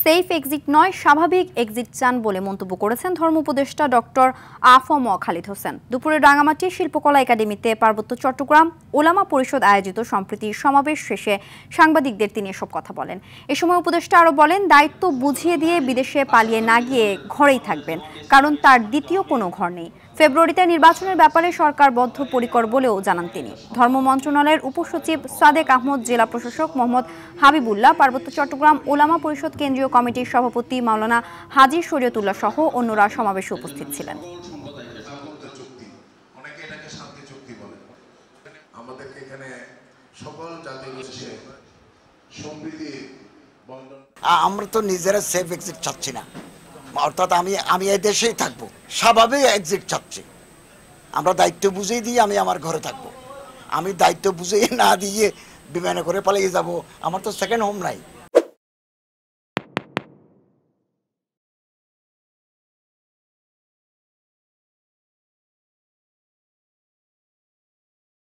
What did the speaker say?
Safe exit নয় স্বাভাবিক exit চান বলে মন্তব্য করেছেন ধর্ম উপদেষ্টা ডক্টর আফম খালিদ হোসেন। দুপুরে রাঙামাটি শিল্পকলা একাডেমিতে পার্বত্য চট্টগ্রাম ওলামা পরিষদ আয়োজিত সম্প্রীতি সমাবেশ শেষে সাংবাদিকদের তিনি এসব কথা বলেন। এ সময় উপদেষ্টা আরও বলেন, দায়িত্ব বুঝিয়ে দিয়ে বিদেশে পালিয়ে না গিয়ে ঘরেই থাকবেন, কারণ তার দ্বিতীয় কোনো ঘর নেই। ফেব্রুয়ারিতে নির্বাচনের ব্যাপারে সরকার বদ্ধপরিকর বলেও জানান তিনি। ধর্ম মন্ত্রণালয়ের উপসচিব সাদেক আহমদ, জেলা প্রশাসক মোহাম্মদ হাবিবুল্লাহ, পার্বত্য চট্টগ্রাম ওলামা পরিষদ কেন্দ্রীয় কমিটির সভাপতি মাওলানা হাজী শরীয়তুল্লাহ সহ অন্যরা সমাবেশে উপস্থিত ছিলেন। আমরা তো নিজেরা সেফ এক্সিট চাচ্ছি না, অর্থাৎ আমি এই দেশেই থাকবো, স্বাভাবিক এক্সিট চাচ্ছি। আমরা দায়িত্ব বুঝিয়ে দিয়ে আমি আমার ঘরে থাকবো। আমি দায়িত্ব বুঝিয়ে না দিয়ে বিমানে করে পালিয়ে যাব, আমার তো সেকেন্ড হোম নাই।